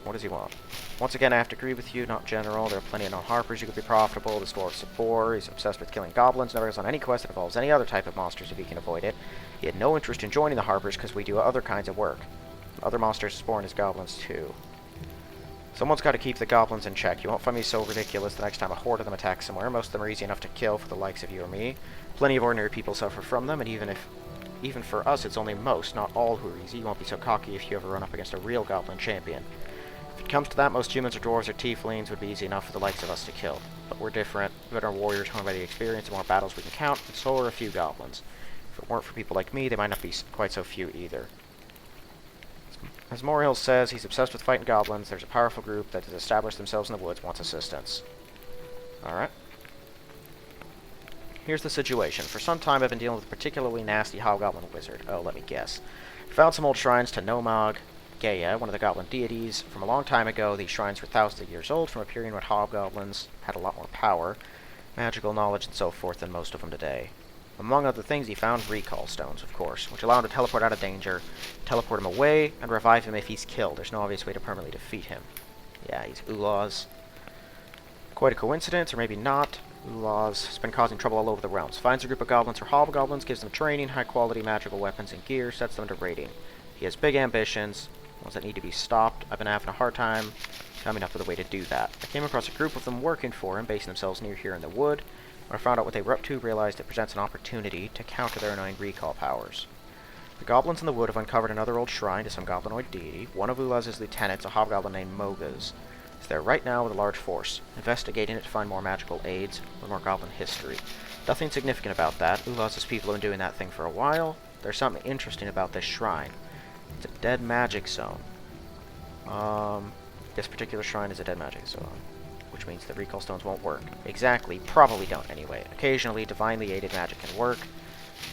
What does he want? Once again, I have to agree with you, not general. There are plenty of non-Harpers who could be profitable. This dwarf's a bore. He's obsessed with killing goblins. Never goes on any quest that involves any other type of monsters if he can avoid it. He had no interest in joining the Harpers because we do other kinds of work. Other monsters spawn as goblins too. Someone's got to keep the goblins in check. You won't find me so ridiculous the next time a horde of them attacks somewhere. Most of them are easy enough to kill for the likes of you or me. Plenty of ordinary people suffer from them, and even for us, it's only most, not all, who are easy. You won't be so cocky if you ever run up against a real goblin champion. If it comes to that, most humans or dwarves or tieflings would be easy enough for the likes of us to kill. But we're different. Veteran warriors honed by the experience of more battles we can count, and so are a few goblins. If it weren't for people like me, they might not be quite so few either. As Moriel says, he's obsessed with fighting goblins. There's a powerful group that has established themselves in the woods, wants assistance. Alright. Here's the situation. For some time I've been dealing with a particularly nasty hobgoblin wizard. Oh, let me guess. Found some old shrines to Nomag Gaia, one of the goblin deities. From a long time ago, these shrines were thousands of years old, from a period when hobgoblins had a lot more power, magical knowledge, and so forth than most of them today. Among other things, he found recall stones, of course, which allow him to teleport out of danger, teleport him away, and revive him if he's killed. There's no obvious way to permanently defeat him. Yeah, he's Ulaz. Quite a coincidence, or maybe not. Ulaz has been causing trouble all over the realms. Finds a group of goblins or hobgoblins, gives them training, high-quality magical weapons and gear, sets them to raiding. He has big ambitions, ones that need to be stopped. I've been having a hard time coming up with a way to do that. I came across a group of them working for him, basing themselves near here in the wood. When I found out what they were up to, realized it presents an opportunity to counter their annoying recall powers. The goblins in the wood have uncovered another old shrine to some goblinoid deity. One of Ulaz's lieutenants, a hobgoblin named Mogas, is there right now with a large force, investigating it to find more magical aids or more goblin history. Nothing significant about that. Ulaz's people have been doing that thing for a while. There's something interesting about this shrine. It's a dead magic zone. This particular shrine is a dead magic zone, which means the recall stones won't work. Exactly. Probably don't anyway. Occasionally, divinely aided magic can work.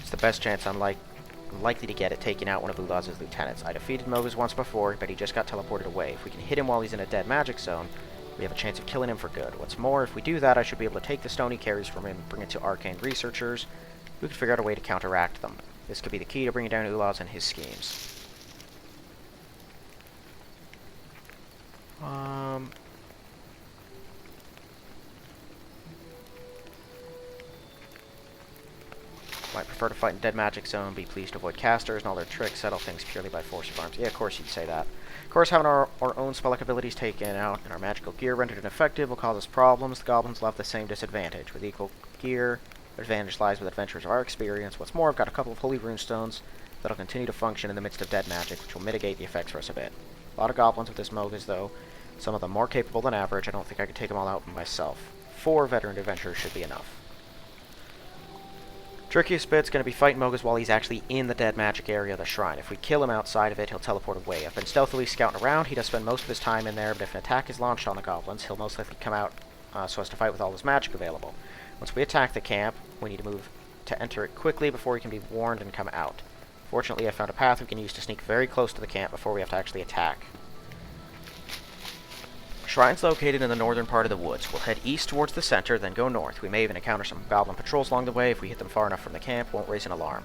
It's the best chance I'm likely to get at taking out one of Ulaz's lieutenants. I defeated Mogus once before, but he just got teleported away. If we can hit him while he's in a dead magic zone, we have a chance of killing him for good. What's more, if we do that, I should be able to take the stone he carries from him and bring it to arcane researchers who can figure out a way to counteract them. This could be the key to bringing down Ulaz and his schemes. Might prefer to fight in dead magic zone, be pleased to avoid casters and all their tricks, settle things purely by force of arms. Yeah, of course you'd say that. Of course, having our own spell-like abilities taken out and our magical gear rendered ineffective will cause us problems. The goblins will have the same disadvantage. With equal gear, their advantage lies with adventurers of our experience. What's more, I've got a couple of holy runestones that'll continue to function in the midst of dead magic, which will mitigate the effects for us a bit. A lot of goblins with this Mogus, though. Some of them more capable than average. I don't think I could take them all out myself. 4 veteran adventurers should be enough. Trickiest bit's going to be fighting Mogus while he's actually in the dead magic area of the shrine. If we kill him outside of it, he'll teleport away. I've been stealthily scouting around. He does spend most of his time in there, but if an attack is launched on the goblins, he'll most likely come out so as to fight with all his magic available. Once we attack the camp, we need to move to enter it quickly before he can be warned and come out. Fortunately, I found a path we can use to sneak very close to the camp before we have to actually attack. Shrine's located in the northern part of the woods. We'll head east towards the center, then go north. We may even encounter some goblin patrols along the way. If we hit them far enough from the camp, won't raise an alarm.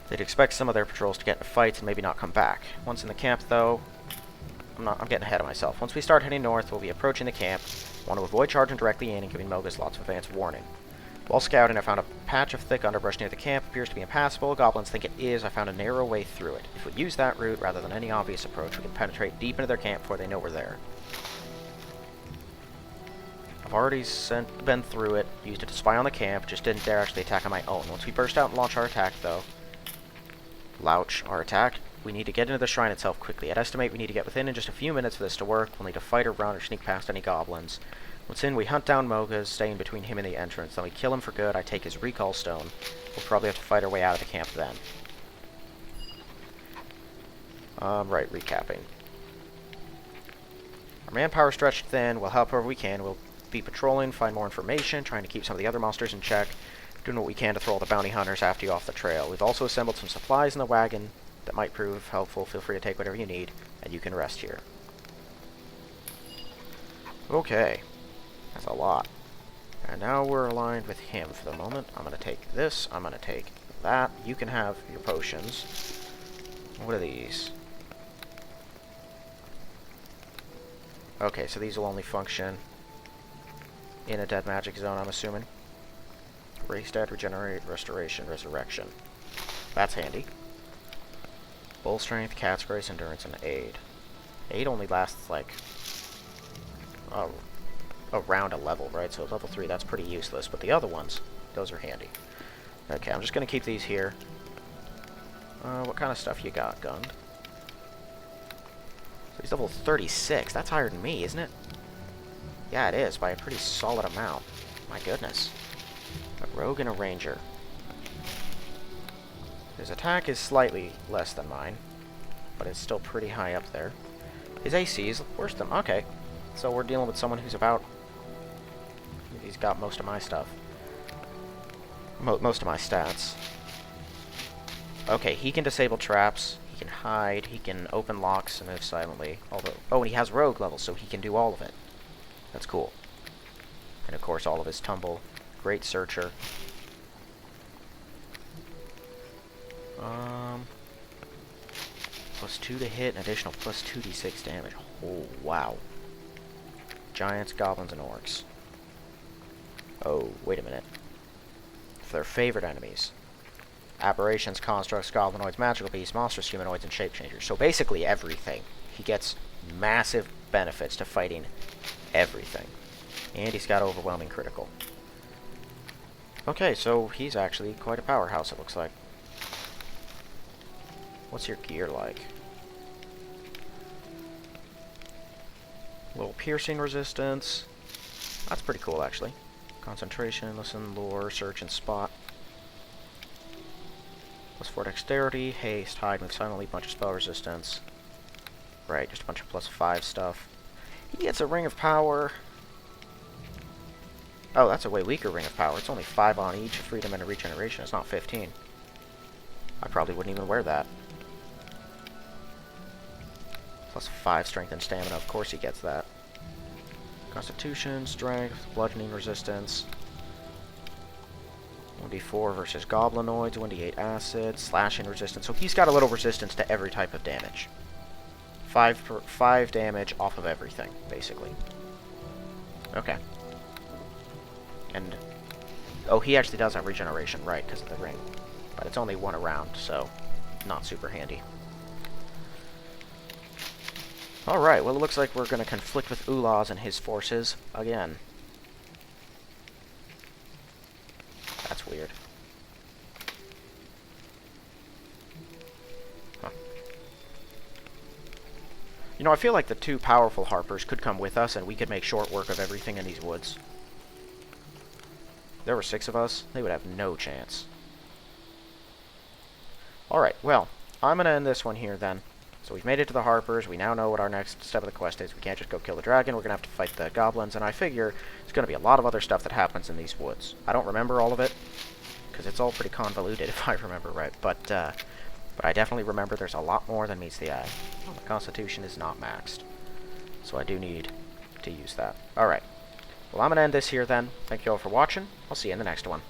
They'd expect some of their patrols to get into fights and maybe not come back. Once in the camp, though, I'm getting ahead of myself. Once we start heading north, we'll be approaching the camp. Want to avoid charging directly in and giving Mogus lots of advance warning. While scouting, I found a patch of thick underbrush near the camp. Appears to be impassable. Goblins think it is. I found a narrow way through it. If we use that route rather than any obvious approach, we can penetrate deep into their camp before they know we're there. I've already been through it, used it to spy on the camp, just didn't dare actually attack on my own. Once we burst out and launch our attack, though, we need to get into the shrine itself quickly. I'd estimate we need to get within in just a few minutes for this to work. We'll need to fight or run or sneak past any goblins. Once in, we hunt down Mogus, staying between him and the entrance. Then we kill him for good. I take his recall stone. We'll probably have to fight our way out of the camp then. Right, recapping. Our manpower stretched thin. We'll help wherever we can. We'll be patrolling, find more information, trying to keep some of the other monsters in check, doing what we can to throw all the bounty hunters after you off the trail. We've also assembled some supplies in the wagon that might prove helpful. Feel free to take whatever you need, and you can rest here. Okay, that's a lot. And now we're aligned with him for the moment. I'm going to take this, I'm going to take that. You can have your potions. What are these? Okay, so these will only function in a dead magic zone, I'm assuming. Race dead, regenerate, restoration, resurrection. That's handy. Bull strength, cat's grace, endurance, and aid. Aid only lasts like around a level, right? So level 3, that's pretty useless. But the other ones, those are handy. Okay, I'm just gonna keep these here. What kind of stuff you got, Gund? So he's level 36. That's higher than me, isn't it? Yeah, it is, by a pretty solid amount. My goodness. A rogue and a ranger. His attack is slightly less than mine, but it's still pretty high up there. His AC is worse than... Okay, so we're dealing with someone who's about... He's got most of my stuff. Most of my stats. Okay, he can disable traps, he can hide, he can open locks and move silently. Although... Oh, and he has rogue levels, so he can do all of it. That's cool. And of course all of his tumble. Great searcher. +2 to hit, an additional +2 d6 damage. Oh, wow. Giants, goblins, and orcs. Oh, wait a minute. For their favorite enemies. Aberrations, constructs, goblinoids, magical beasts, monsters, humanoids, and shapechangers. So basically everything. He gets massive benefits to fighting everything. And he's got overwhelming critical. Okay, so he's actually quite a powerhouse, it looks like. What's your gear like? Little piercing resistance. That's pretty cool, actually. Concentration, listen, lure, search, and spot. +4 dexterity, haste, hide, move silently, bunch of spell resistance. Right, just a bunch of +5 stuff. He gets a ring of power. Oh, that's a way weaker ring of power. It's only 5 on each, freedom and a regeneration. It's not 15. I probably wouldn't even wear that. +5 strength and stamina. Of course he gets that. Constitution, strength, bludgeoning resistance. 1d4 versus goblinoids, 1d8 acid, slashing resistance. So he's got a little resistance to every type of damage. 5 damage off of everything, basically. Okay. And oh, he actually does have regeneration, right, because of the ring. But it's only 1 around, so not super handy. Alright, well it looks like we're going to conflict with Ulaz and his forces again. That's weird. Huh. You know, I feel like the 2 powerful Harpers could come with us and we could make short work of everything in these woods. If there were 6 of us, they would have no chance. Alright, well, I'm going to end this one here then. So we've made it to the Harpers. We now know what our next step of the quest is. We can't just go kill the dragon. We're going to have to fight the goblins. And I figure there's going to be a lot of other stuff that happens in these woods. I don't remember all of it, because it's all pretty convoluted if I remember right. But I definitely remember there's a lot more than meets the eye. Oh, my Constitution is not maxed, so I do need to use that. Alright. Well, I'm going to end this here then. Thank you all for watching. I'll see you in the next one.